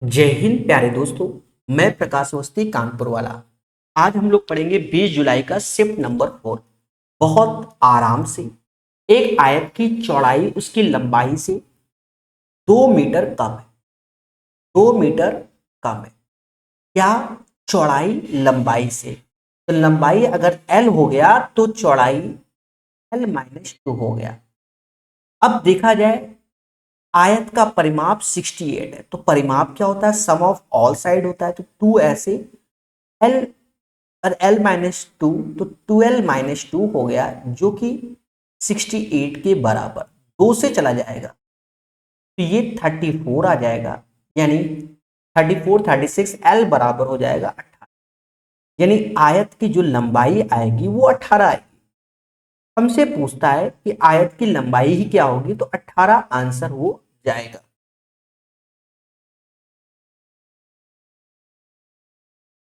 जय हिंद प्यारे दोस्तों। मैं प्रकाश अवस्थी कानपुर वाला। आज हम लोग पढ़ेंगे 20 जुलाई का शिफ्ट नंबर 4। बहुत आराम से एक आयत की चौड़ाई उसकी लंबाई से 2 मीटर कम है। 2 मीटर कम है क्या? चौड़ाई लंबाई से, तो लंबाई अगर एल हो गया तो चौड़ाई L-2 हो गया। अब देखा जाए आयत का परिमाप 68 है, तो परिमाप क्या होता है? सम ऑफ ऑल साइड होता है। तो 2 ऐसे एल और L-2 तो 2L-2 हो गया, जो कि 68 के बराबर 2 से चला जाएगा तो ये 34 आ जाएगा। यानी 34 36 L बराबर हो जाएगा 18। यानी आयत की जो लंबाई आएगी वो 18 आएगी। हमसे पूछता है कि आयत की लंबाई ही क्या होगी, तो 18 आंसर हो जाएगा।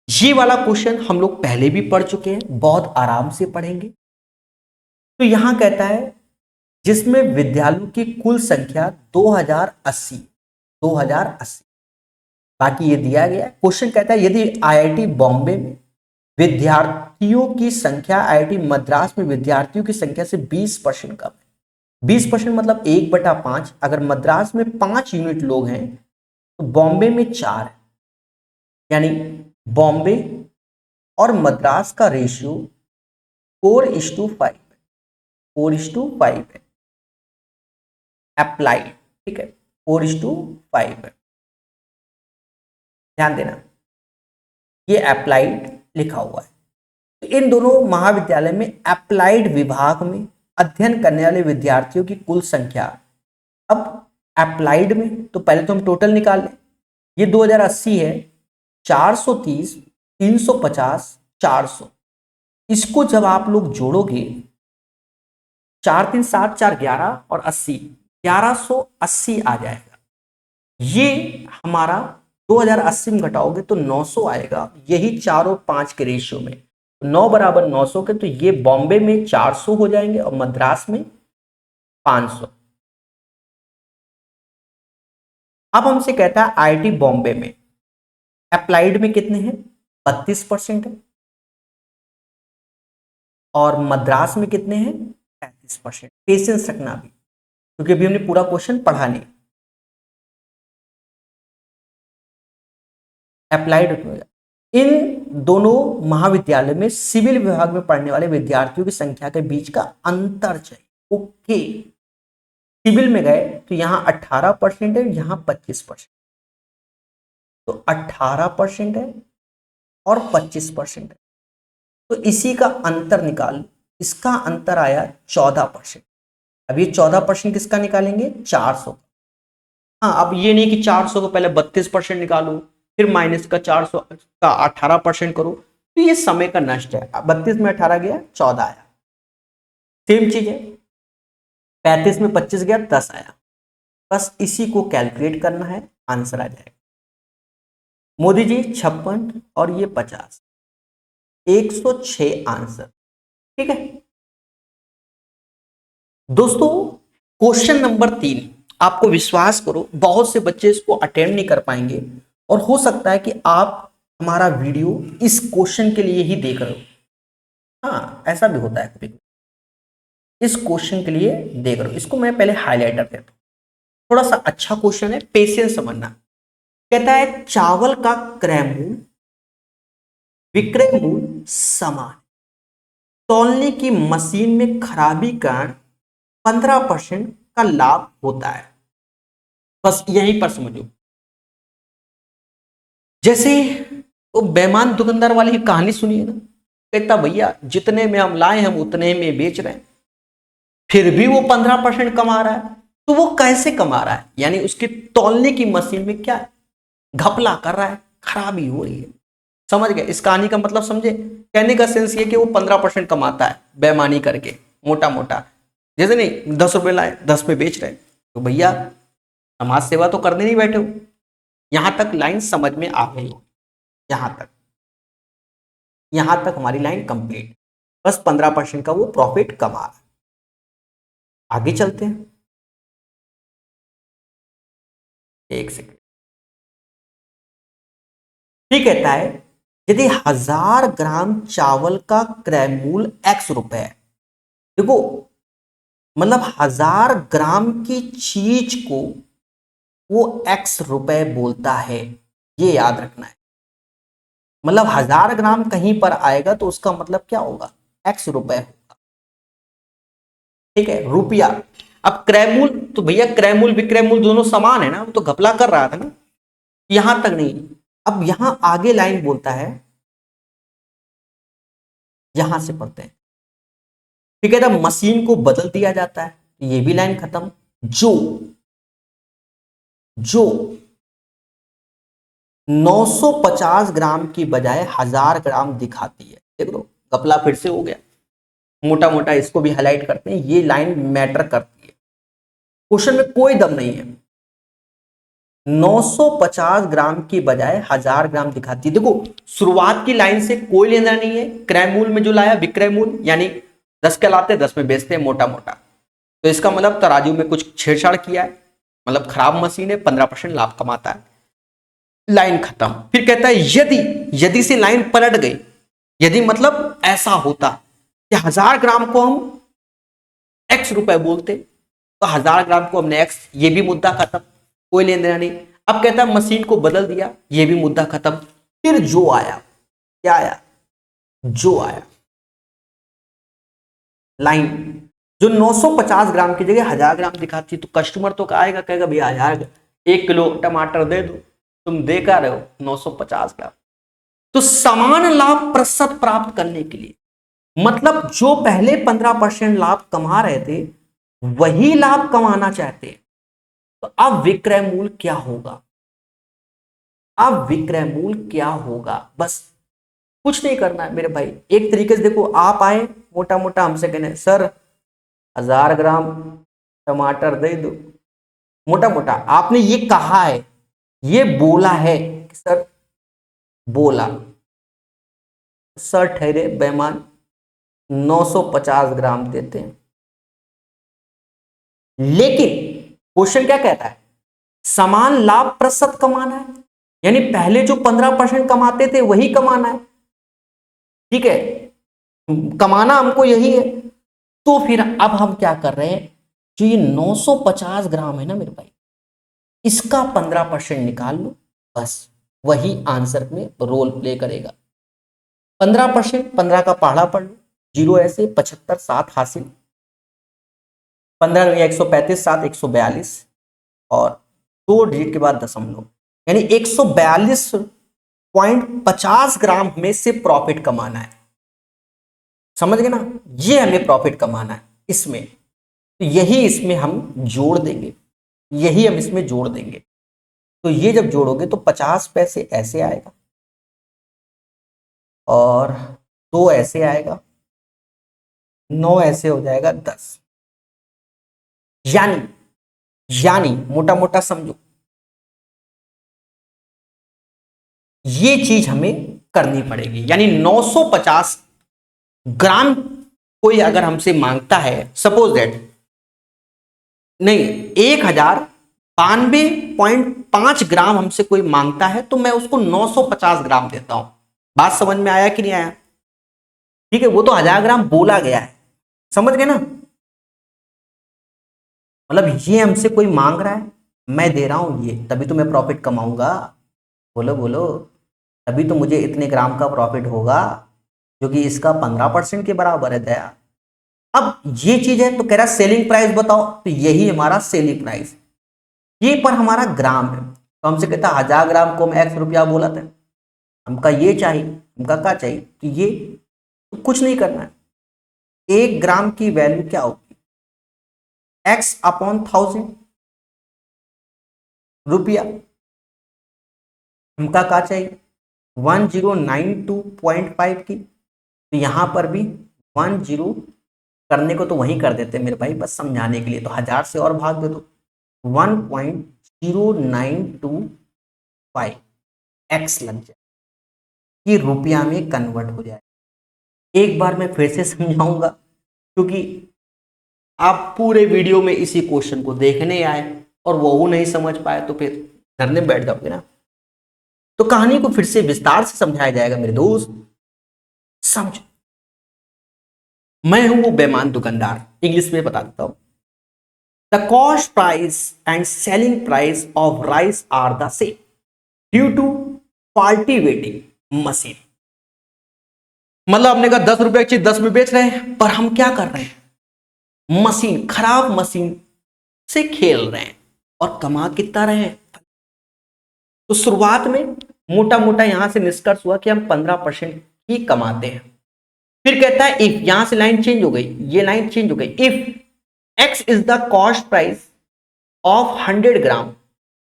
ये वाला क्वेश्चन हम लोग पहले भी पढ़ चुके हैं, बहुत आराम से पढ़ेंगे। तो यहां कहता है जिसमें विद्यालयों की कुल संख्या 2080। 2080 बाकी ये दिया गया क्वेश्चन कहता है यदि आईआईटी बॉम्बे में विद्यार्थियों की संख्या आईआईटी मद्रास में विद्यार्थियों की संख्या से 20% कम है। 20% मतलब 1/5। अगर मद्रास में 5 यूनिट लोग हैं तो बॉम्बे में 4 है। यानी बॉम्बे और मद्रास का रेशियो 4:5 है। 4:5 है। अप्लाइड, ठीक है, 4:5 है। ध्यान देना, ये अप्लाइड लिखा हुआ है। तो इन दोनों महाविद्यालय में अप्लाइड विभाग में अध्ययन करने वाले विद्यार्थियों की कुल संख्या। अब अप्लाइड में तो पहले तो हम टोटल निकाल लें। ये 2080 है, 430, 350, 400। इसको जब आप लोग जोड़ोगे, 4 3 7 4 11 और 80, 1180 आ जाएगा। ये हमारा 2080 में घटाओगे तो 900 आएगा। यही 4 और 5 के रेशियो में 9 बराबर 900 के, तो ये बॉम्बे में 400 हो जाएंगे और मद्रास में 500। अब हमसे कहता है आईआईटी बॉम्बे में अप्लाइड में कितने हैं? 32% है। और मद्रास में कितने हैं? 35%। पेशेंस रखना भी, क्योंकि अभी हमने पूरा क्वेश्चन पढ़ा नहीं। अप्लाइड इन दोनों महाविद्यालय में सिविल विभाग में पढ़ने वाले विद्यार्थियों की संख्या के बीच का अंतर चाहिए। ओके, सिविल में गए तो यहां 18% है, यहां 25%। तो 18% है और 25% है, तो इसी का अंतर निकाल। इसका अंतर आया 14%। अब ये 14% किसका निकालेंगे? 400। हाँ, अब ये नहीं कि 400 को पहले 32% निकालो, फिर माइनस का 400 का 18% करो, तो ये समय का नष्ट है। 32 में 18 गया, 14 आया। सेम चीज है, 35 में 25 गया, 10 आया। बस इसी को कैलकुलेट करना है, आंसर आ जाएगा। मोदी जी 56 और ये 50, 106 आंसर। ठीक है दोस्तों, क्वेश्चन नंबर 3। आपको विश्वास करो बहुत से बच्चे इसको अटेम्प्ट नहीं कर पाएंगे, और हो सकता है कि आप हमारा वीडियो इस क्वेश्चन के लिए ही देख रहे हो। हाँ, ऐसा भी होता है कभी। इस क्वेश्चन के लिए देख रहे हो, इसको मैं पहले हाईलाइटर देता हूं। थोड़ा सा अच्छा क्वेश्चन है, पेशेंस समझना। कहता है चावल का क्रय मूल्य विक्रय मूल्य समान, तौलने की मशीन में खराबी कारण 15% का लाभ होता है। बस यहीं पर समझो। जैसे वो बेईमान दुकानदार वाली की कहानी सुनिए ना। कहता भैया जितने में हम लाए हम उतने में बेच रहे हैं, फिर भी वो 15% कमा रहा है। तो वो कैसे कमा रहा है? यानी उसकी तौलने की मशीन में क्या है? घपला कर रहा है, खराबी हो रही है। समझ गए इस कहानी का मतलब? समझे? कहने का सेंस ये कि वो 15% कमाता है बेईमानी करके, मोटा मोटा। जैसे नहीं 10 रुपए लाए 10 में बेच रहे, तो भैया समाज सेवा तो करने नहीं बैठे हो। यहां तक लाइन समझ में आ गई हो? यहां तक, यहां तक हमारी लाइन कंप्लीट। बस 15% का वो प्रॉफिट कमा रहा है। आगे चलते हैं, एक सेकेंड। फिर कहता है यदि 1000 ग्राम चावल का क्रय मूल्य x रुपए है। देखो मतलब 1000 ग्राम की चीज को वो x रुपए बोलता है, ये याद रखना है। मतलब 1000 ग्राम कहीं पर आएगा तो उसका मतलब क्या होगा, x रुपए होगा। ठीक है, रुपया। अब क्रयमूल तो भैया क्रयमूल विक्रयमूल दोनों समान है ना, वो तो घपला कर रहा था ना, यहां तक नहीं। अब यहां आगे लाइन बोलता है, यहां से पढ़ते हैं। ठीक है, तब मशीन को बदल दिया जाता है, ये भी लाइन खत्म। जो जो 950 ग्राम की बजाय 1000 ग्राम दिखाती है। देख लो घपला फिर से हो गया। मोटा मोटा इसको भी हाईलाइट करते हैं, ये लाइन मैटर करती है, क्वेश्चन में कोई दम नहीं है। 950 ग्राम की बजाय 1000 ग्राम दिखाती है। देखो शुरुआत की लाइन से कोई लेना नहीं है, क्रय मूल में जो लाया विक्रय मूल, यानी 10 के लाते 10 में बेचते हैं मोटा मोटा, तो इसका मतलब तराजू में कुछ छेड़छाड़ किया है, मतलब खराब मशीन है, 15% लाभ कमाता है। लाइन खत्म। फिर कहता है यदि, यदि से लाइन पलट गई, यदि मतलब ऐसा होता कि 1000 ग्राम को हम x रुपए बोलते तो 1000 ग्राम को हमने x, ये भी मुद्दा खत्म, कोई लेन देना नहीं। अब कहता है मशीन को बदल दिया, ये भी मुद्दा खत्म। फिर जो आया, क्या आया, जो आया लाइन, जो 950 ग्राम की जगह 1000 ग्राम दिखाती, तो कस्टमर तो आएगा कहेगा भैया 1000, 1 किलो टमाटर दे दो, तुम दे का रहे हो 950 ग्राम। तो समान लाभ प्रतिशत प्राप्त करने के लिए, मतलब जो पहले 15% लाभ कमा रहे थे वही लाभ कमाना चाहते हैं, तो अब विक्रय मूल्य क्या होगा, अब विक्रय मूल्य क्या होगा। बस कुछ नहीं करना है मेरे भाई। एक तरीके से देखो, आप आए मोटा मोटा हमसे कहने सर 1000 ग्राम टमाटर दे दो, मोटा मोटा आपने ये कहा है, ये बोला है कि सर, बोला, सर ठहरे बेईमान 950 ग्राम देते हैं। लेकिन क्वेश्चन क्या कहता है, समान लाभ प्रतिशत कमाना है, यानी पहले जो 15% कमाते थे वही कमाना है। ठीक है, कमाना हमको यही है। तो फिर अब हम क्या कर रहे हैं, जो ये 950 ग्राम है ना मेरे भाई, इसका 15% निकाल लो, बस वही आंसर में रोल प्ले करेगा। 15%, 15 का पहाड़ा पढ़ लो, 0 ऐसे 75, 7 हासिल, 15 में 135, 7 142, और 2 डिजिट के बाद दशमलव, यानी 142.50 ग्राम में से प्रॉफिट कमाना है। समझ गए ना, ये हमें प्रॉफिट कमाना है इसमें, तो यही इसमें हम जोड़ देंगे, यही हम इसमें जोड़ देंगे। तो ये जब जोड़ोगे तो 50 पैसे ऐसे आएगा, और 2 ऐसे आएगा, 9 ऐसे हो जाएगा 10। यानी मोटा मोटा समझो, ये चीज हमें करनी पड़ेगी। यानी 950 ग्राम कोई अगर हमसे मांगता है, सपोज दैट, नहीं 1092.5 ग्राम हमसे कोई मांगता है, तो मैं उसको 950 ग्राम देता हूं। बात समझ में आया कि नहीं आया? ठीक है, वो तो 1000 ग्राम बोला गया है, समझ गए ना। मतलब ये हमसे कोई मांग रहा है, मैं दे रहा हूं ये, तभी तो मैं प्रॉफिट कमाऊंगा। बोलो बोलो, तभी तो मुझे इतने ग्राम का प्रॉफिट होगा, जो कि इसका 15% के बराबर है दया। अब ये चीज है, तो कह रहा सेलिंग प्राइस बताओ, तो यही हमारा सेलिंग प्राइस, ये पर हमारा ग्राम है, तो हमसे कहता 1000 ग्राम को हम x रुपया बोला था, हमका ये चाहिए, हमका क्या चाहिए, तो ये तो कुछ नहीं करना है। 1 ग्राम की वैल्यू क्या होगी, x/1000 रुपया, हमका क्या चाहिए 1092.5 की, तो यहां पर भी 10 करने को तो वहीं कर देते मेरे भाई, बस समझाने के लिए, तो 1000 से और भाग दे दो, 1.0925 x लग जाए, ये रुपया में कन्वर्ट हो जाए। एक बार मैं फिर से समझाऊंगा, क्योंकि आप पूरे वीडियो में इसी क्वेश्चन को देखने आए और वो नहीं समझ पाए तो फिर घर में बैठ जाओगे ना। तो कहानी को फिर से विस्तार से समझाया जाएगा मेरे दोस्त। समझो, मैं हूं वो बेईमान दुकानदार, इंग्लिश में बता देता हूं। The cost price and selling price of rice are the same due to faulty weighing machine. मतलब हमने कहा 10 रुपए की चीज 10 में बेच रहे हैं, पर हम क्या कर रहे हैं, मशीन, खराब मशीन से खेल रहे हैं और कमा कितना रहे हैं। तो शुरुआत में मोटा मोटा यहां से निष्कर्ष हुआ कि हम 15% ही कमाते हैं। फिर कहता है इफ, यहां से लाइन चेंज हो गई, ये लाइन चेंज हो गई, if x is the cost price of 100 ग्राम।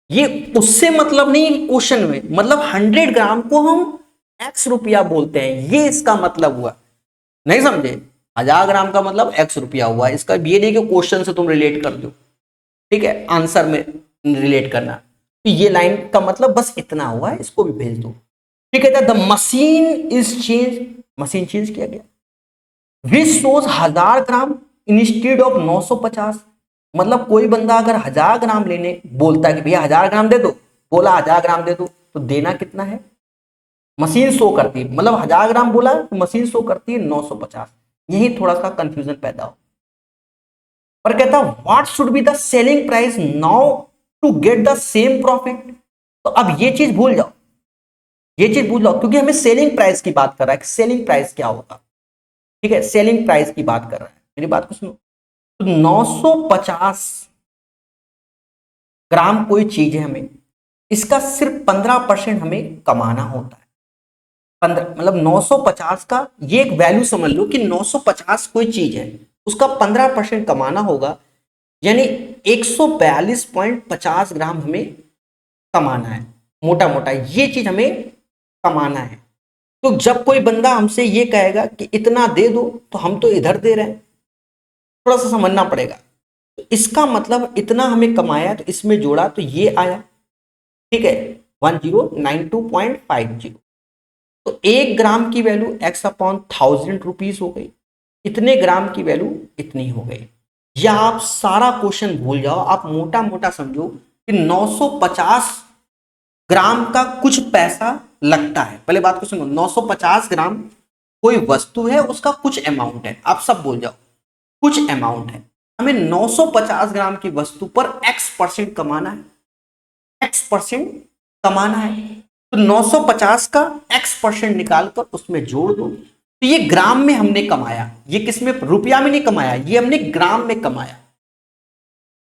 ये उससे मतलब नहीं क्वेश्चन में, मतलब 100 ग्राम को हम एक्स रुपया बोलते हैं, ये इसका मतलब हुआ। नहीं समझे, 1000 ग्राम का मतलब एक्स रुपया हुआ। इसका ये नहीं कि क्वेश्चन से तुम रिलेट कर दो, ठीक है, आंसर में रिलेट करना। तो ये लाइन का मतलब बस इतना हुआ है, इसको भी भेज दो। ठीक है, the machine is change, machine change किया गया। Which shows 1000 gram instead of 950। मतलब कोई बंदा अगर 1000 ग्राम लेने बोलता है कि भैया 1000 ग्राम दे दो, बोला 1000 ग्राम दे दो, तो देना कितना है, मशीन शो करती है, मतलब 1000 ग्राम बोला तो मशीन शो करती है 950। यही थोड़ा सा कंफ्यूजन पैदा हो। पर कहता what should be the selling price now to get the same profit. तो अब ये चीज भूल जाओ, ये चीज भूल जाओ, क्योंकि हमें सेलिंग प्राइस की बात कर रहा है कि सेलिंग प्राइस क्या होगा। ठीक है, सेलिंग प्राइस की बात कर रहा है, मेरी बात को सुनो। तो 950 ग्राम कोई चीज है, हमें इसका सिर्फ 15% हमें कमाना होता है। 15 मतलब 950 का ये एक वैल्यू समझ लो कि 950 कोई चीज है, उसका 15% कमाना होगा, यानी 142.50 ग्राम हमें कमाना है। मोटा मोटा ये चीज हमें कमाना है। तो जब कोई बंदा हमसे ये कहेगा कि इतना दे दो, तो हम तो इधर दे रहे हैं, थोड़ा सा समझना पड़ेगा। तो इसका मतलब इतना हमें कमाया, तो इसमें जोड़ा तो ये आया, ठीक है, 1092.50। तो 1 ग्राम की वैल्यू एक्स अपॉन 1000 रुपीज हो गई, इतने ग्राम की वैल्यू इतनी हो गई। या आप सारा क्वेश्चन भूल जाओ, आप मोटा मोटा समझो कि 950 ग्राम का कुछ पैसा लगता है। पहले बात को सुनो, 950 ग्राम कोई वस्तु है, उसका कुछ अमाउंट है, आप सब बोल जाओ, कुछ अमाउंट है। हमें 950 ग्राम की वस्तु पर x% कमाना है, x% कमाना है। तो 950 का x% निकालकर उसमें जोड़ दो, तो ये ग्राम में हमने कमाया, ये किस में, रुपया में नहीं कमाया, ये हमने ग्राम में कमाया,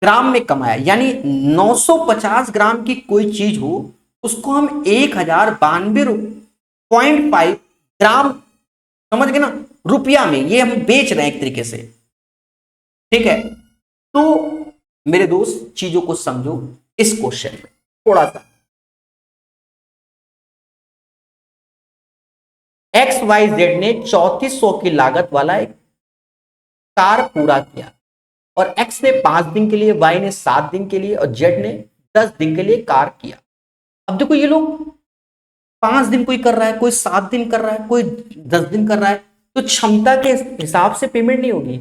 ग्राम में कमाया। यानी 950 ग्राम की कोई चीज हो, उसको हम 1092.5 ग्राम, समझ गए ना, रुपया में, ये हम बेच रहे हैं एक तरीके से। ठीक है, तो मेरे दोस्त चीजों को समझो इस क्वेश्चन में थोड़ा सा। एक्स वाई जेड ने 3400 की लागत वाला एक कार पूरा किया, और एक्स ने 5 दिन के लिए, वाई ने 7 दिन के लिए, और जेड ने 10 दिन के लिए कार किया। अब देखो ये लोग 5 दिन कोई कर रहा है, कोई 7 दिन कर रहा है, कोई 10 दिन कर रहा है, तो क्षमता के हिसाब से पेमेंट नहीं होगी,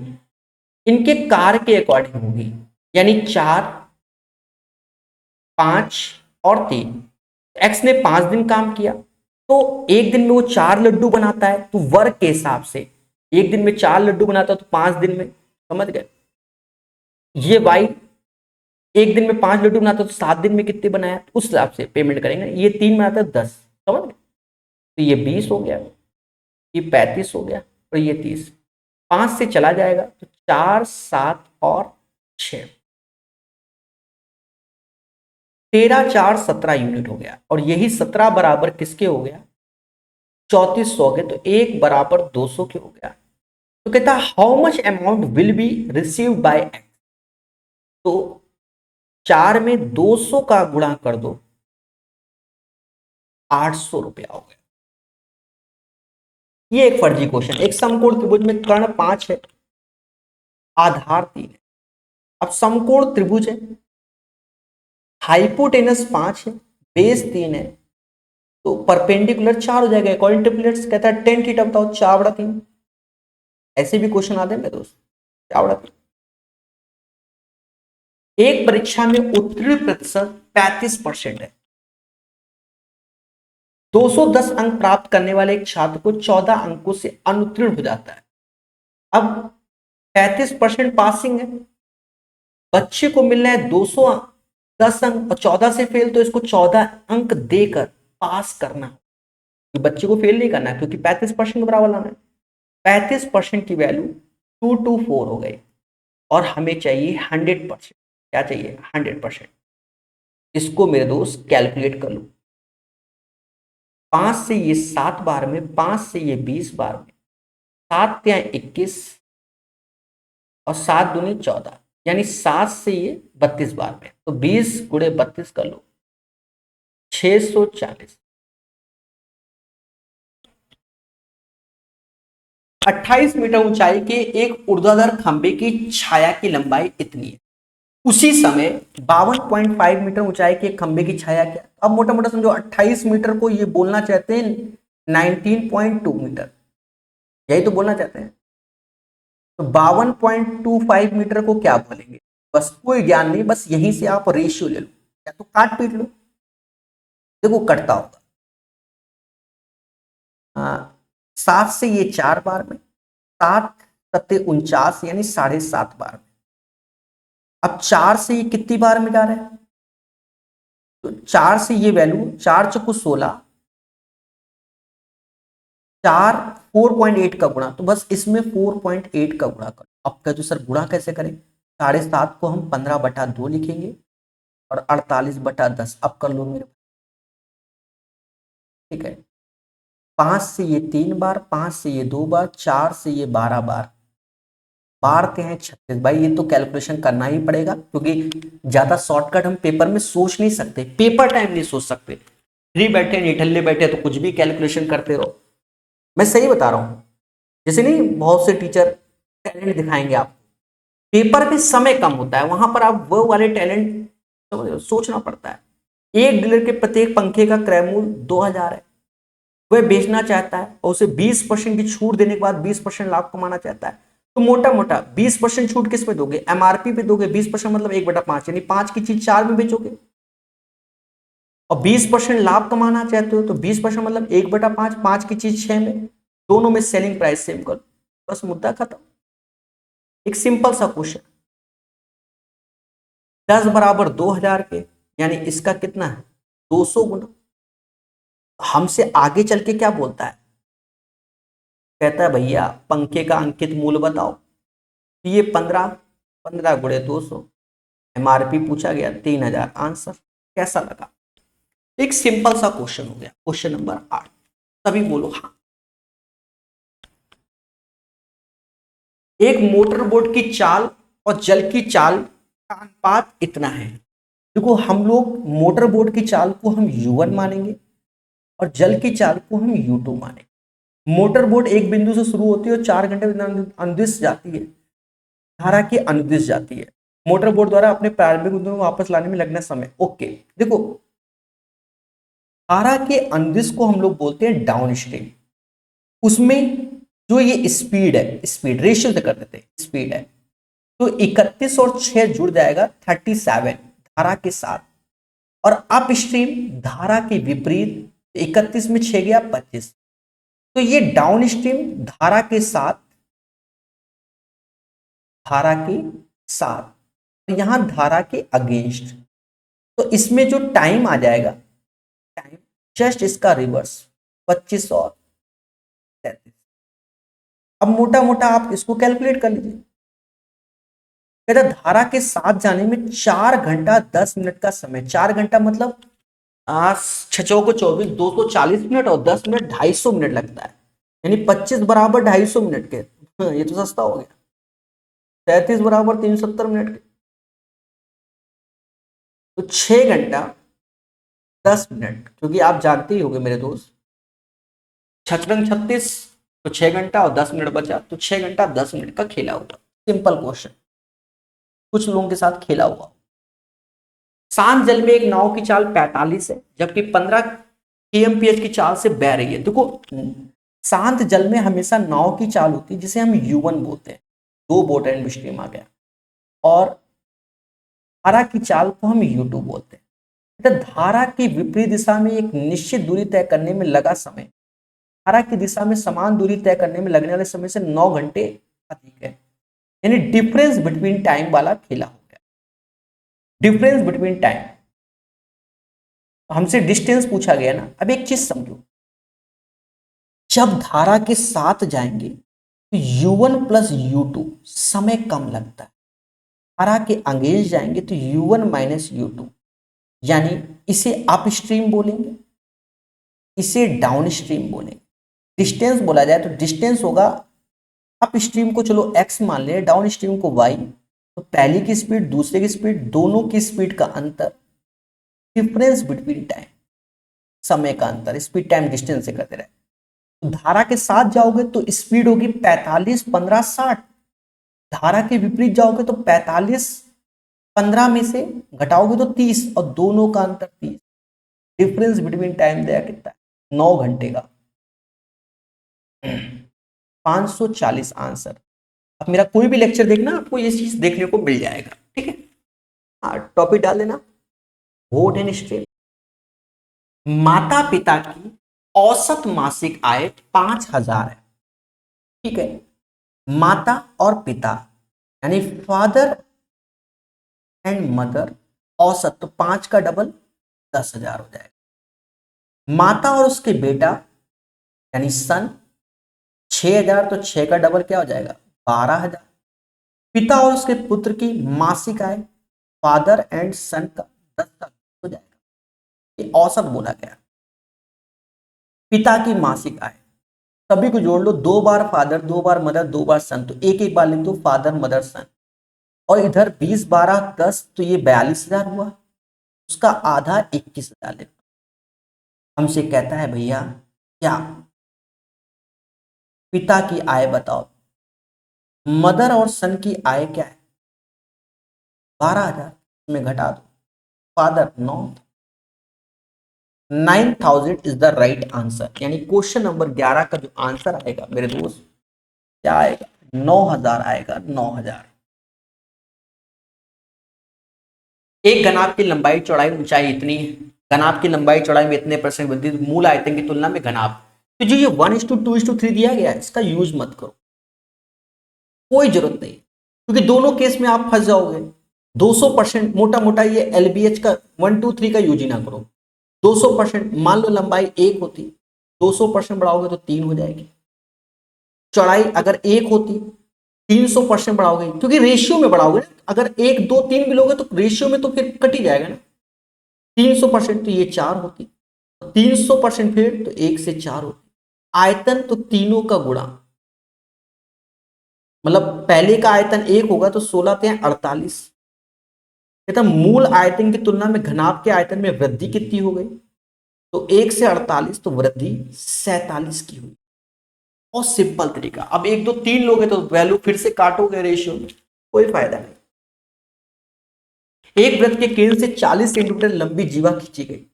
इनके कार के अकॉर्डिंग होगी। यानी 4, 5 और 3। एक्स ने 5 दिन काम किया, तो एक दिन में वो 4 लड्डू बनाता है, तो वर्क के हिसाब से एक दिन में 4 लड्डू बनाता है, तो 5 दिन में, समझ गए। ये वाई एक दिन में 5 लड्डू बनाता है, तो 7 दिन में कितने बनाया, तो उस हिसाब से पेमेंट करेंगे। ये 3 बनाता है 10, समझ गए। तो ये 20 हो गया, ये 35 हो गया, और ये 30। 5 से चला जाएगा तो 4, 7 और 6, 13, 4, 17 यूनिट हो गया। और यही 17 बराबर किसके हो गया, 3400 के। तो 1 बराबर 200 के हो गया। तो कहता है how much amount will be receive by x. तो 4 में 200 का गुणा कर दो, 800 रुपया हो गया। ये एक फर्जी क्वेश्चन। एक समकोण त्रिभुज में कर्ण 5 है, आधार 3 है। अब समकोण त्रिभुज है, हाइपोटेनस 5 है, बेस 3 है, तो परपेंडिकुलर 4 हो जाएगा। अकॉर्डिंग टू प्लेट्स कहता है टेन थीटा बताओ, 4/3। ऐसे भी क्वेश्चन आते हैं मेरे दोस्त, 4/3। एक परीक्षा में उत्तीर्ण प्रतिशत 35% है, 210 अंक प्राप्त करने वाले एक छात्र को 14 अंकों से अनुत्तीर्ण हो जाता है। अब 35% पासिंग है, बच्चे को मिलना है 210 अंक और 14 से फेल, तो इसको 14 अंक देकर पास करना है। बच्चे को फेल नहीं करना है क्योंकि 35% बराबर लाना है। 35% की वैल्यू 224 हो गई और हमें चाहिए 100%। क्या चाहिए? 100%। इसको मेरे दोस्त कैलकुलेट कर लो। 5 से ये 7 बार में, 5 से ये 20 बार में, 7 या 21 और 7 दूनी 14, यानी 7 से ये 32 बार में, तो 20 गुणे 32 कर लो, 640। 28 मीटर ऊंचाई के एक ऊर्ध्वाधर खंभे की छाया की लंबाई इतनी है। उसी समय 52.5 मीटर ऊंचाई के खंभे की छाया क्या? अब मोटा मोटा समझो 28 मीटर को ये बोलना चाहते हैं 19.2 मीटर, यही तो बोलना चाहते हैं। तो 52.25 मीटर को क्या बोलेंगे? बस कोई ज्ञान नहीं, बस यहीं से आप रेशियो ले लो या तो काट पीट लो, देखो कटता होगा। हाँ, 7 से ये 4 बार में, 7 सत्ते 49 यानी 7.5 बार में। अब 4 से ये कितनी बार में जा रहा है? तो 4 से ये वैल्यू 4 चौको 16, 4 4.8 का गुणा, तो बस इसमें 4.8 का गुणा करो। अब कहते सर गुणा कैसे करें? 7.5 को हम 15/2 लिखेंगे और 48/10 अब कर लो मेरे, ठीक है। 5 से ये 3 बार, 5 से ये 2 बार, 4 से ये 12 बार, बार के हैं 36। भाई ये तो कैलकुलेशन करना ही पड़ेगा क्योंकि ज्यादा शॉर्टकट हम पेपर में सोच नहीं सकते, पेपर टाइम नहीं सोच सकते। फ्री बैठे निठल्ले बैठे तो कुछ भी कैलकुलेशन करते रहो। मैं सही बता रहा हूँ, जैसे नहीं बहुत से टीचर टैलेंट दिखाएंगे आप, पेपर में समय कम होता है, वहां पर आप वो वाले टैलेंट सोचना पड़ता है। एक डीलर के प्रत्येक पंखे का क्रय मूल्य 2000 है, वह बेचना चाहता है और उसे 20% की छूट देने के बाद 20% लाभ कमाना चाहता है। तो मोटा मोटा 20% छूट किस पे दोगे? एमआरपी पे दोगे। 20% मतलब 1/5, यानी 5 की चीज 4 में बेचोगे और 20% लाभ कमाना चाहते हो तो 20% मतलब 1/5, 5 की चीज 6 में, दोनों में सेलिंग प्राइस सेम करो, बस मुद्दा खत्म। एक सिंपल सा क्वेश्चन। 10 बराबर 2000 के, यानी इसका कितना है? 200 गुना। हमसे आगे चल के क्या बोलता है? कहता है भैया पंखे का अंकित मूल्य बताओ। तो ये 15, 15 गुणे 200, एमआरपी पूछा गया 3000, आंसर। कैसा लगा? एक सिंपल सा क्वेश्चन हो गया। क्वेश्चन नंबर 8, सभी बोलो हाँ। एक मोटर बोट की चाल और जल की चाल का अनुपात इतना है। देखो हम लोग मोटर बोट की चाल को हम u1 मानेंगे और जल की चाल को हम u2 मानेंगे। मोटर बोट एक बिंदु से शुरू होती है और 4 घंटे अनुदिश जाती है, धारा की अनुदिश जाती है। मोटर बोट द्वारा अपने प्रारंभिक बिंदु में वापस लाने में लगना समय। ओके, देखो धारा के अनुदिश को हम लोग बोलते हैं डाउन स्ट्रीम। उसमें जो ये स्पीड है, स्पीड रेशियो से कर देते हैं, स्पीड है तो 31 और 6 जुड़ जाएगा 37 धारा के साथ। और अप स्ट्रीम धारा के विपरीत, 31 में 6 गया 25, तो ये डाउन स्ट्रीम धारा के साथ, धारा के साथ, यहां धारा के अगेंस्ट, तो इसमें जो टाइम आ जाएगा, टाइम जस्ट इसका रिवर्स, 25 और 33। अब मोटा मोटा आप इसको कैलकुलेट कर लीजिए। कहता धारा के साथ जाने में 4 घंटा 10 मिनट का समय। 4 घंटा मतलब 6 को 24, 240 मिनट और 10 मिनट 250 मिनट लगता है, यानी 25 बराबर 250 मिनट के। ये तो सस्ता हो गया। 33 बराबर 370 मिनट के, तो 6 घंटा 10 मिनट, क्योंकि आप जानते ही होंगे मेरे दोस्त, 36, तो 6 घंटा और 10 मिनट बचा, तो 6 घंटा 10 मिनट का खेला हुआ। सिंपल क्वेश्चन, कुछ लोगों के साथ खेला हुआ। शांत जल में एक नाव की चाल 45 है जबकि 15 kmph की चाल से बह रही है। देखो शांत जल में हमेशा नाव की चाल होती है जिसे हम u1 बोलते हैं, दो बोट एंड स्ट्रीम आ गया, और धारा की चाल को हम u2 बोलते हैं। तो धारा की विपरीत दिशा में एक निश्चित दूरी तय करने में लगा समय धारा की दिशा में समान दूरी तय करने में लगने वाले समय से 9 घंटे अधिक है। यानी डिफरेंस बिटवीन टाइम वाला खेला हो गया। डिफरेंस बिटवीन टाइम, हमसे डिस्टेंस पूछा गया ना। अब एक चीज समझो, जब धारा के साथ जाएंगे तो u1 प्लस u2 समय कम लगता है। धारा के अगेंस्ट जाएंगे तो u1 माइनस u2, यानी इसे अप स्ट्रीम बोलेंगे, इसे डाउन स्ट्रीम बोलेंगे। डिस्टेंस बोला जाए तो डिस्टेंस होगा, अप स्ट्रीम को चलो x मान ले, डाउन स्ट्रीम को y। तो पहली की स्पीड दूसरे की स्पीड, दोनों की स्पीड का अंतर, डिफरेंस बिटवीन टाइम, समय का अंतर, स्पीड टाइम डिस्टेंस से करते रहे। तो धारा के साथ जाओगे तो स्पीड होगी 45 15 60। धारा के विपरीत जाओगे तो 45 15 में से घटाओगे तो 30, और दोनों का अंतर 30। डिफरेंस बिटवीन टाइम दिया कितना है, 9 घंटे का। 540 आंसर। अब मेरा कोई भी लेक्चर देखना, आपको ये चीज देखने को मिल जाएगा, ठीक है। हाँ, टॉपिक डाल देना, वोट एंड स्ट्रेल। माता पिता की औसत मासिक आय 5,000 है, ठीक है। माता और पिता यानी फादर एंड मदर, औसत तो 5 का डबल 10,000 हो जाएगा। माता और उसके बेटा यानी सन 6,000, तो 6 का डबल क्या हो जाएगा, 12,000। पिता और उसके पुत्र की मासिक आय, फादर एंड सन का 10 का हो जाएगा। ये औसत बोला गया। पिता की मासिक आय, सभी को जोड़ लो, 2 बार फादर, 2 बार मदर, 2 बार सन, तो एक एक बार लिख दो फादर मदर सन। और इधर 20 12 10, तो ये 42,000 हुआ। उसका आधा 21,000 लिख। हमसे कहता है भैया क्या पिता की आय बताओ, मदर और सन की आय क्या है, 12,000 में घटा दो, father 9, 9,000 is the right answer. यानी क्वेश्चन नंबर 11 का जो आंसर आएगा मेरे दोस्त, क्या आएगा, 9,000 आएगा, 9,000। एक घनाभ की लंबाई चौड़ाई ऊंचाई इतनी है, घनाभ की लंबाई चौड़ाई में इतने परसेंट वृद्धि मूल आयतन की तुलना में घनाभ। तो जो ये 1:2:3 दिया गया है, इसका यूज मत करो, कोई जरूरत नहीं, क्योंकि दोनों केस में आप फंस जाओगे। 200% मोटा मोटा ये एलबीएच का 1 2 3 का यूज ही ना करो। 200%, मान लो लंबाई 1 होती, 200% बढ़ाओगे तो 3 हो जाएगी। चौड़ाई अगर 1 होती, 300% बढ़ाओगे, क्योंकि रेशियो में बढ़ाओगे ना, अगर 1 2 3 भी लोगे तो रेशियो में तो फिर कट ही जाएगा ना। 300% तो ये 4 होती, 300% फिर तो 1 से 4 होती। आयतन तो तीनों का गुणा, मतलब पहले का आयतन 1 होगा तो 16 × 48। कहता मूल आयतन की तुलना में घनाभ के आयतन में वृद्धि कितनी हो गई, तो 1 से 48, तो वृद्धि 47 की हुई। और सिंपल तरीका। अब 1 2 3 लोगे तो वैल्यू फिर से काटोगे रेशियो में, कोई फायदा नहीं। एक वृत्त के केंद्र से 40 सेंटीमीटर लंबी जीवा खींची गई,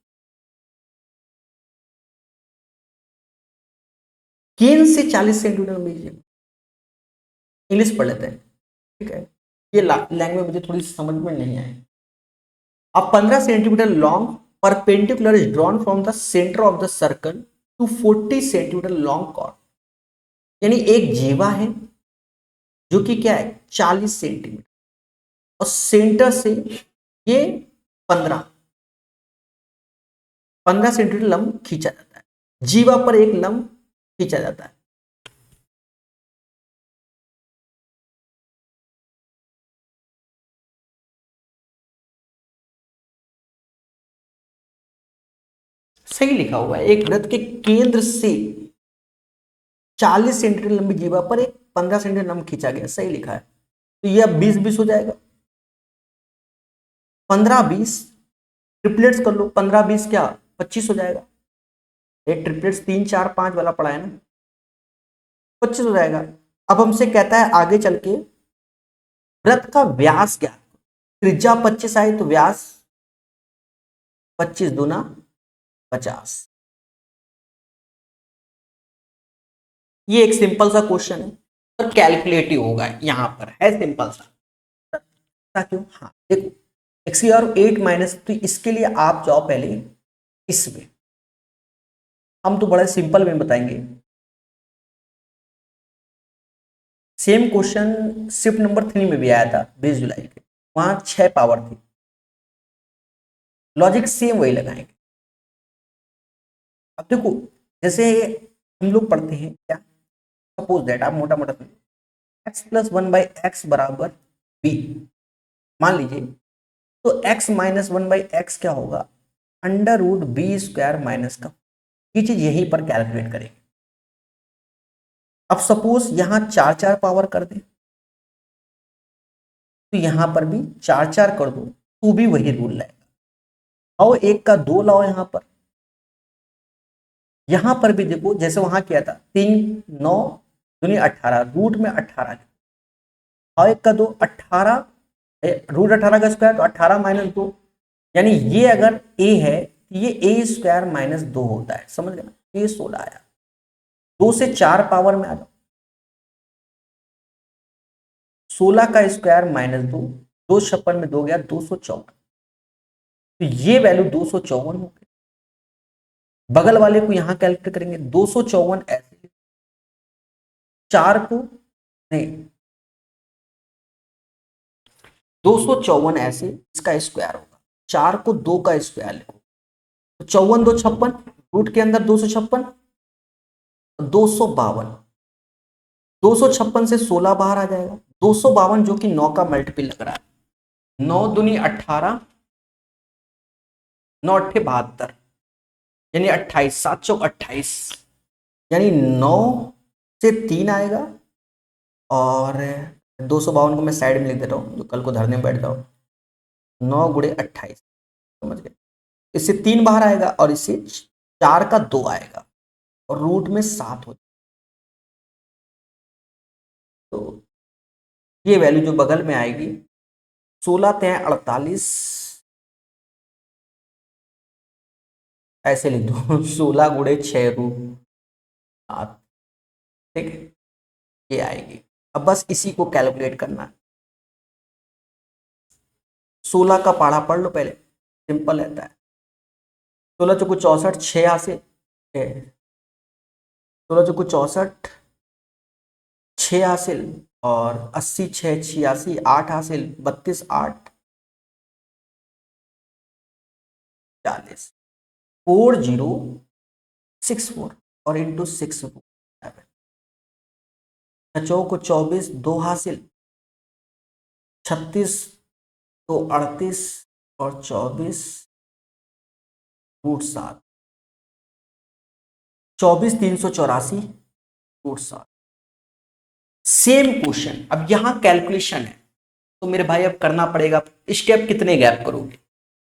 केंद्र से 40 सेंटीमीटर लंबी जीवा। इंग्लिश पढ़ लेते हैं, ठीक है। ये लैंग्वेज मुझे थोड़ी समझ में नहीं आई। अब 15 centimetre long perpendicular is drawn from the centre of the circle to 40 centimetre long chord. यानी एक जीवा है जो कि क्या है, 40 सेंटीमीटर, और सेंटर से ये 15 सेंटीमीटर लंब खींचा जाता है। जीवा पर एक लंब खींचा जाता है। सही लिखा हुआ है, एक वृत्त के केंद्र से 40 सेंटीमीटर लंबी जीवा पर एक 15 सेंटीमीटर लंब खींचा गया, सही लिखा है। तो ये अब 20 20 हो जाएगा, 15 20 ट्रिपलेट्स कर लो, 15 20 क्या 25 हो जाएगा। ये ट्रिपलेट्स 3 4 5 वाला पढ़ा है ना, 25 हो जाएगा। अब हमसे कहता है आगे चल के वृत्त का व्यास क्या, त्रिज्या 25 आई तो व्यास 25 दूना 50। ये एक सिंपल सा क्वेश्चन है, पर कैलकुलेटिव होगा, यहां पर है सिंपल सा। क्यों, हाँ देखो, x^8 तो इसके लिए आप जाओ पहले इसमें, हम तो बड़ा सिंपल में बताएंगे। सेम क्वेश्चन शिफ्ट नंबर 3 में भी आया था 20 जुलाई के, वहां 6 पावर थी, लॉजिक सेम वही लगाएंगे। अब देखो जैसे हम लोग पढ़ते हैं क्या, सपोज दैट आप मोटा मोटा एक्स प्लस 1/x बराबर b मान लीजिए, तो x माइनस 1/x क्या होगा, √b² माइनस का, ये चीज यहीं पर कैलकुलेट करेंगे। अब सपोज यहां 4 पावर कर दे, तो यहां पर भी 4 कर दो तो भी वही रूल लाएगा। आओ 1 का 2 लाओ यहां पर भी देखो जैसे वहां किया था 3 9 दूनी 18, रूट में 18, और 1 का 2 18, √18 का स्क्वायर तो 18 माइनस 2, यानी ये अगर a है तो ये a² माइनस 2 होता है, समझ गए ना, ये 16 आया। 2 से 4 पावर में आ जाओ, 16 का स्क्वायर माइनस 2, 256 में 2 गया 254, तो ये वैल्यू 254 हो गई। बगल वाले को यहां कैलकुलेट करेंगे, 254 ऐसे, 4 को नहीं, 254 ऐसे इसका स्क्वायर होगा, 4 को 2 का स्क्वायर लिखो, तो 54 2 56, रूट के अंदर 256, 252, 256 से 16 बाहर आ जाएगा, 252 जो कि 9 का मल्टीपल लग रहा है, 9 दूनी 18, 9 अट्ठे 72, यानी 28, 7 चौक 28, यानी 9 से 3 आएगा, और 252 को मैं साइड में लिख देता हूँ, जो कल को धरने में बैठ जाओ, 9 गुणे 28, समझ गए, इससे 3 बाहर आएगा और इससे 4 का 2 आएगा, और रूट में 7 हो, तो ये वैल्यू जो बगल में आएगी 16 3 48, ऐसे लिख दो 16 गुणे 6 रूट 7, ठीक है, ये आएगी। अब बस इसी को कैलकुलेट करना है, 16 का पढ़ा पढ़ लो पहले, सिंपल रहता है, 16 चौको 64, 6 हासिल, 16 चौको 64, 6 हासिल, और 80 6 86, 8 हासिल, 32 8 40, 4064, और इंटू 6 चौको 24, 2 हासिल, 36 तो 38, और 24 रूट 7, 24 384 रूट 7। सेम क्वेश्चन, अब यहां कैलकुलेशन है, तो मेरे भाई अब करना पड़ेगा, स्टेप कितने गैप करोगे,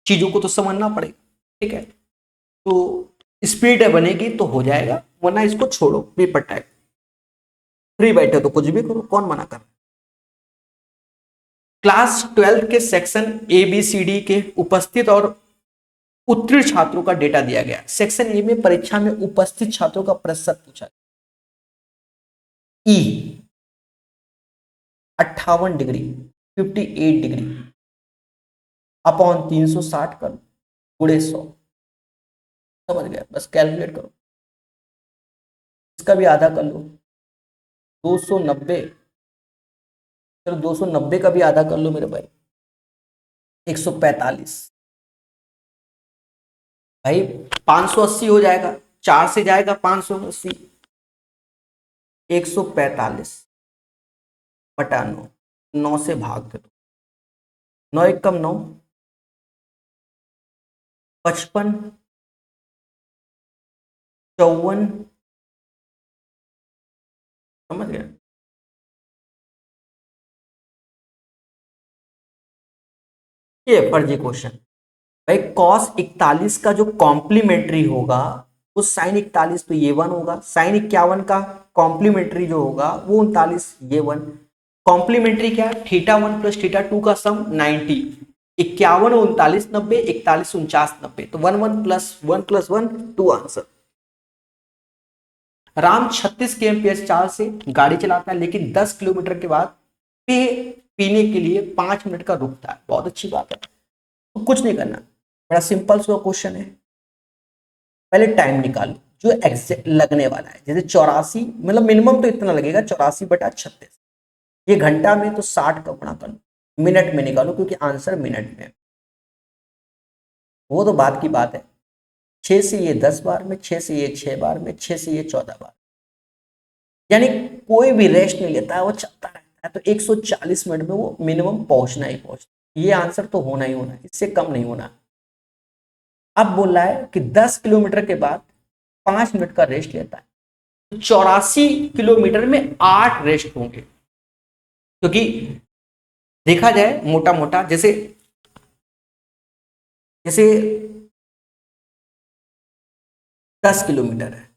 चीजों को तो समझना पड़ेगा, ठीक है, तो स्पीड बनेगी तो हो जाएगा, वरना इसको छोड़ो, पेपर टाइप, फ्री बैठे तो कुछ भी करो, कौन मना कर। क्लास 12 के सेक्शन ABCD के उपस्थित और उत्तीर्ण छात्रों का डेटा दिया गया। सेक्शन ए में परीक्षा में उपस्थित छात्रों का प्रतिशत पूछा, ई 58 डिग्री, 58 डिग्री अपॉन 360 कर गुणे 100, समझ गया, बस कैलकुलेट करो, इसका भी आधा कर लो, 290, चलो 290 का भी आधा कर लो मेरे भाई, 145, भाई 580 हो जाएगा, 4 से जाएगा 580, 145 बटा 9, 9 से भाग दे दो, 9 एक कम 9, 55 54, समझ गया, ये फर्जी क्वेश्चन भाई। cos 41 का जो कॉम्प्लीमेंट्री होगा वो sin 41 तो ये 1 होगा, sin 51 का कॉम्प्लीमेंट्री जो होगा वो 39 ये 1, कॉम्प्लीमेंट्री क्या, θ1 प्लस θ2 का सम 90, 51 39 90, 41 49 90, तो 1 1 plus 1 plus 1 2 answer. Ram 36 kmph चाल से गाड़ी चलाता है, लेकिन 10 किलोमीटर के बाद पीने के लिए 5 मिनट का रुकता है, बहुत अच्छी बात है। तो कुछ नहीं करना, बड़ा सिंपल सा क्वेश्चन है। पहले टाइम निकालो जो एग्जैक्ट लगने वाला है, जैसे 84, मतलब मिनिमम तो इतना लगेगा 84/36, ये घंटा में तो 60 का गुणा कर लो, मिनट में निकालो क्योंकि आंसर मिनट में है। वो तो बात की बात है, 6 से ये 10 बार में, 6 से ये 6 बार में, 6 से ये 14 बार, यानी कोई भी रेस्ट नहीं लेता है, वो चलता रहता है। तो 140 मिनट में वो मिनिमम पहुंचना ही पहुंचना, ये आंसर तो होना ही होना है, इससे कम नहीं होना। अब बोल रहा है कि 10 किलोमीटर के बाद 5 मिनट का रेस्ट लेता है, तो 84 किलोमीटर में 8 रेस्ट होंगे। क्योंकि देखा जाए मोटा मोटा, जैसे जैसे 10 किलोमीटर है,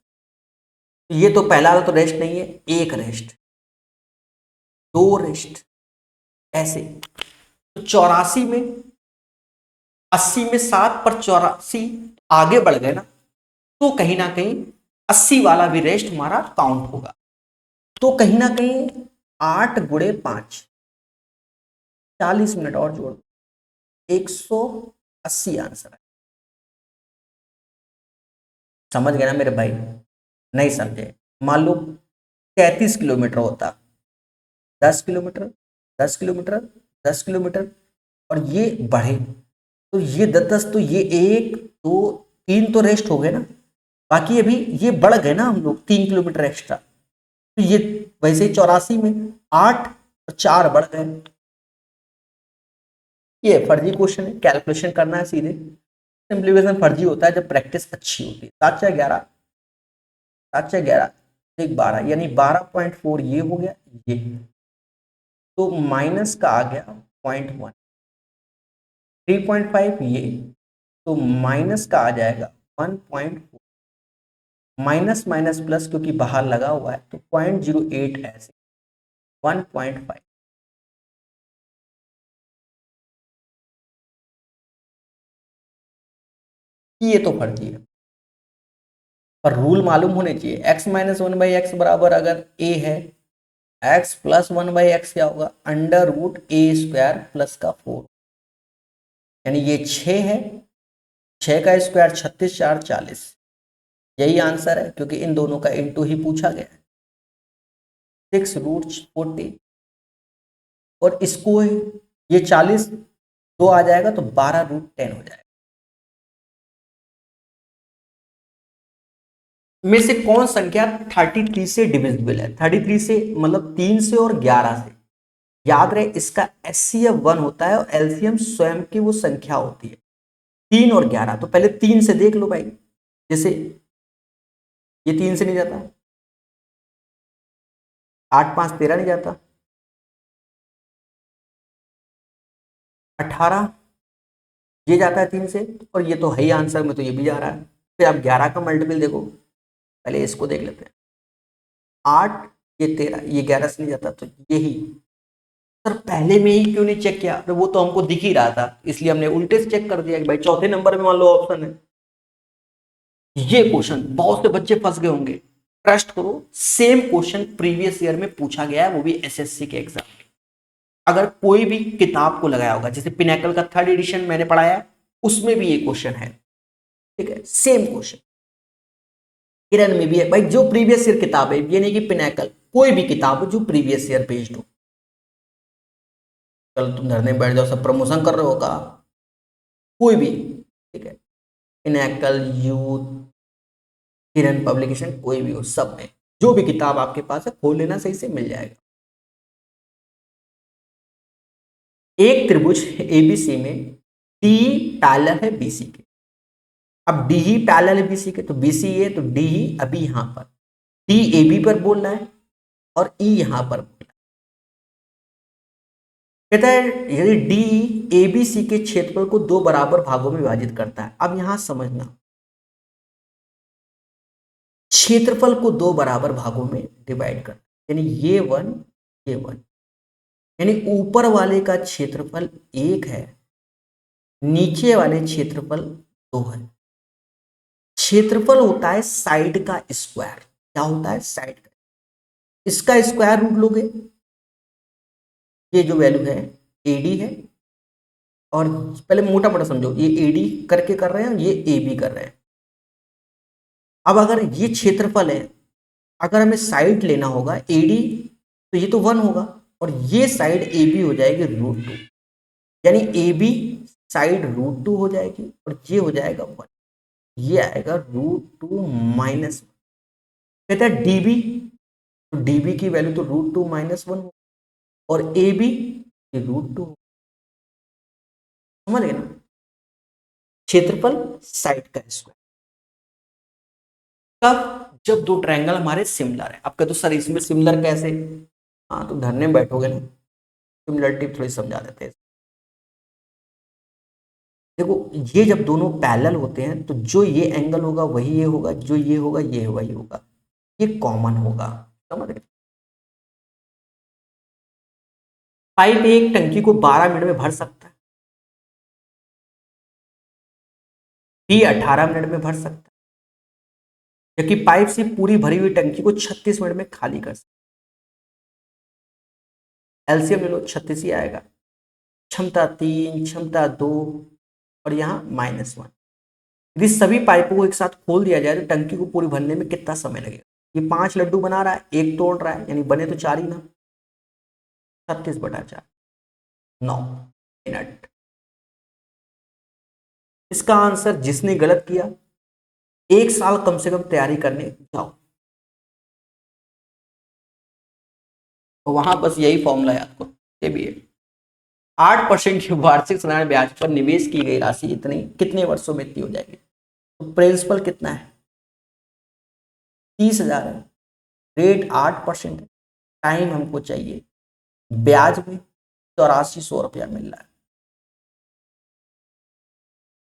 ये तो पहला तो रेस्ट नहीं है, एक रेस्ट, दो रेस्ट, ऐसे। तो 84 में, 80 में 7 पर 84 आगे बढ़ गए ना, तो कहीं ना कहीं 80 वाला भी रेस्ट हमारा काउंट होगा। तो कहीं ना कहीं 8 × 5, 40 मिनट और जोड़, 180 आंसर है। समझ गए ना मेरे भाई? नहीं समझे? मान लो 33 किलोमीटर होता, 10 किलोमीटर, 10 किलोमीटर, 10 किलोमीटर, और ये बढ़े, तो ये 10 10, तो ये 1 2 3 तो रेस्ट हो गए ना, बाकी अभी ये बढ़ गए ना हम लोग 3 किलोमीटर एक्स्ट्रा, तो ये वैसे ही 84 में 8 और 4 बढ़ गए। ये फर्जी क्वेश्चन है, कैलकुलेशन करना है सीधे। सिंप्लीफिकेशन फर्जी होता है जब प्रैक्टिस अच्छी होती है। 7 × 11, 7 × 11 एक 12, यानी 12.4 ये हो गया, ये तो माइनस का आ गया 0.1, 3.5 ये, तो माइनस का आ जाएगा 1.4, माइनस माइनस प्लस क्योंकि बाहर लगा हुआ है, तो 0.08 ऐसे 1.5। ये तो फर्जी है, पर रूल मालूम होने चाहिए। x-1/x बराबर अगर a है, x+1/x क्या होगा, √a² प्लस का 4, यानी ये 6 है, 6 का स्क्वायर 36, 4 40, यही आंसर है क्योंकि इन दोनों का इंटू ही पूछा गया है। 6√40, और इसको ये 40 दो आ जाएगा तो 12√10 हो जाएगा। में से कौन संख्या 33 से डिविजिबल है? 33 से मतलब 3 से और 11 से। याद रहे इसका एचसीएफ 1 होता है और एलसीएम स्वयं की वो संख्या होती है 3 और 11। तो पहले 3 से देख लो भाई, जैसे ये 3 से नहीं जाता, 8 5 13 नहीं जाता, 18 ये जाता है 3 से, और ये तो है ही आंसर में, तो ये भी जा रहा है। फिर आप 11 का मल्टीपल देखो, पहले इसको देख लेते हैं, 8 ये 13, ये 11 से नहीं जाता, तो यही सर पहले में ही क्यों नहीं चेक किया? तो वो तो हमको दिख ही रहा था, इसलिए हमने उल्टे से चेक कर दिया कि भाई चौथे नंबर में मान लो ऑप्शन है। ये क्वेश्चन बहुत से बच्चे फंस गए होंगे, ट्रस्ट करो, सेम क्वेश्चन प्रीवियस ईयर में पूछा गया है, वो भी एसएससी के एग्जाम में। अगर कोई भी किताब को लगाया होगा, जैसे पिनैकल का 3rd एडिशन मैंने पढ़ाया है, उसमें भी ये क्वेश्चन है, ठीक है, सेम क्वेश्चन। किरण में भी है भाई, जो प्रीवियस ईयर किताब है, ये नहीं कि पिनैकल, कोई भी किताब हो जो प्रीवियस ईयर बेस्ड हो। कल तुम धरने बैठ जाओ, सब प्रमोशन कर रहे हो का, कोई भी, ठीक है, पिनैकल, यूथ, किरण पब्लिकेशन, कोई भी हो, सब में जो भी किताब आपके पास है खोल लेना, सही से मिल जाएगा। एक त्रिभुज एबीसी में डी पैरेलल है बीसी के। अब डी ही पैरेलल है बीसी के, तो बीसी है तो डी ही अभी यहां पर डी ए बी पर बोल रहा है और ई यहां पर बोल रहा है। कहता है यदि डी ए बी सी के क्षेत्रफल को दो बराबर भागों में विभाजित करता है। अब यहां समझना, क्षेत्रफल को दो बराबर भागों में डिवाइड करता है, यानी ये 1 ये 1, यानी ऊपर वाले का क्षेत्रफल 1 है, नीचे वाले क्षेत्रफल 2 है। क्षेत्रफल होता है साइड का स्क्वायर। क्या होता है? साइड का, इसका स्क्वायर रूट लोगे, ये जो वैल्यू है एडी है, और पहले मोटा मोटा समझो, ये एडी करके कर रहे हैं, ये ए बी कर रहे हैं। अब अगर ये क्षेत्रफल है, अगर हमें साइड लेना होगा एडी, तो ये तो 1 होगा, और ये साइड ए बी हो जाएगी √2, यानी ए बी साइड √2 हो जाएगी, और ये हो जाएगा 1, ये आएगा √2 माइनस। कहता है डीबी, तो डीबी की वैल्यू तो √2 माइनस 1 हो, और ए बी ये √2, समझ गए ना, क्षेत्रफल साइड का स्क्वायर। कब? जब दो ट्रायंगल हमारे सिमिलर है। आपका तो सर इसमें सिमिलर कैसे? हाँ, तो धरने में बैठोगे ना, सिमिलरिटी थोड़ी समझा देते हैं। देखो, ये जब दोनों पैरेलल होते हैं तो जो ये एंगल होगा वही ये होगा, जो ये होगा ये वही होगा, ये कॉमन होगा, समझ गए। पाइप एक टंकी को 12 मिनट में भर सकता है, बी 18 मिनट में भर सकता है, जबकि पाइप से पूरी भरी हुई टंकी को 36 मिनट में खाली कर सकता है। एलसीएम ले लो, 36 ही आएगा। क्षमता 3, क्षमता 2, और यहाँ -1। यदि सभी पाइपों को एक साथ खोल दिया जाए तो टंकी को पूरी भरने में कितना समय लगेगा? ये 5 लड्डू बना रहा है, एक तोड़ रहा है, यानी बने तो 4 ही ना, 36/4, 9 मिनट। इसका आंसर जिसने गलत किया, 1 साल कम से कम तैयारी करने जाओ, तो वहां बस यही फॉर्मूला याद करो। ये भी है, 8% की वार्षिक साधारण ब्याज पर निवेश की गई राशि इतनी कितने वर्षों में इतनी हो जाएगी? तो प्रिंसिपल कितना है? 30,000 है, रेट 8% है, टाइम हमको चाहिए, ब्याज में 8400 रुपया मिल रहा है,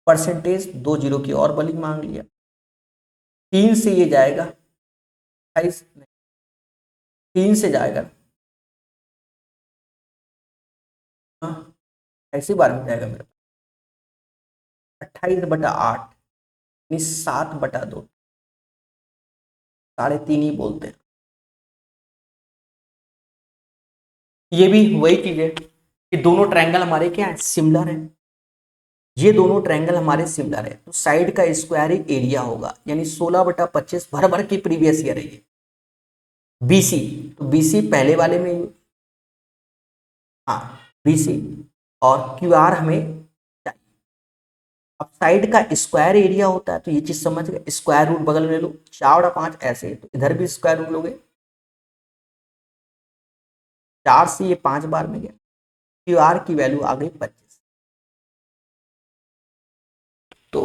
परसेंटेज 2 जीरो की और बली मांग लिया, 3 से ये जाएगा 28, 3 से जाएगा, हाँ ऐसी बार में जाएगा मेरे पास, 28/8 यानी 7/2, 3.5 ही बोलते हैं। ये भी वही चीज है कि दोनों ट्रायंगल हमारे क्या है? सिमिलर है। ये दोनों ट्रायंगल हमारे सिमिलर है, तो साइड का स्क्वायर एरिया होगा, यानी 16/25 भर भर की प्रीवियस ईयर है ये। बीसी, तो बीसी पहले वाले में, हाँ बीसी, और क्यू आर हमें चाहिए। अब साइड का स्क्वायर एरिया होता है, तो ये चीज समझ गए, स्क्वायर रूट बगल में लो, 4/5 ऐसे, तो इधर भी स्क्वायर रूट लोगे, 4 से ये 5 बार में गया, क्यू आर की वैल्यू आ गई 25। तो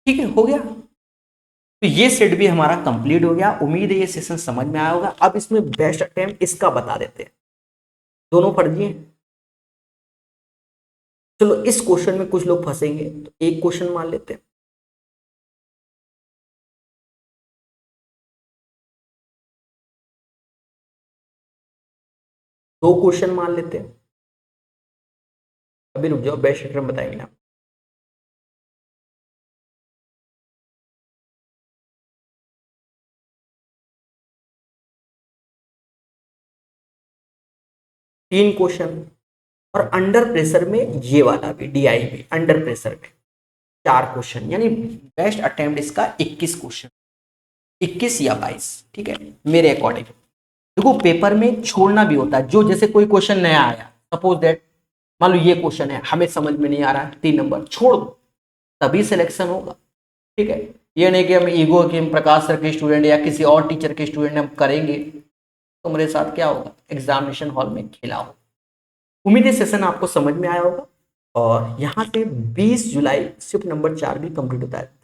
ठीक है, हो गया। तो ये सेट भी हमारा कंप्लीट हो गया। उम्मीद है ये सेशन समझ में आया होगा। अब इसमें बेस्ट अटेम्प्ट इसका बता देते हैं, दोनों फर्जी हैं। चलो इस क्वेश्चन में कुछ लोग फंसेंगे, तो एक क्वेश्चन मान लेते हैं, दो क्वेश्चन मान लेते हैं, अभी रुक जाओ, बेस्ट अटेम्प्ट बताएंगे ना। तीन क्वेश्चन, और अंडर प्रेशर में ये वाला भी, डीआई में अंडर प्रेशर में 4 क्वेश्चन, यानी बेस्ट अटेम्प्ट इसका 21 क्वेश्चन, 21 या 22, ठीक है मेरे अकॉर्डिंग। देखो पेपर में छोड़ना भी होता है, जो जैसे कोई क्वेश्चन नया आया, सपोज दैट मान लो ये क्वेश्चन है, हमें समझ में नहीं आ रहा है, 3 नंबर छोड़ दो, तभी सिलेक्शन होगा, ठीक है। ये नहीं कि हम ईगो कि हम प्रकाश सर के स्टूडेंट या किसी और टीचर के स्टूडेंट हम करेंगे, तो मेरे साथ क्या होगा, एग्जामिनेशन हॉल में खेला हो। उम्मीद है सेशन आपको समझ में आया होगा, और यहाँ से 20 जुलाई शिफ्ट नंबर 4 भी कंप्लीट होता है।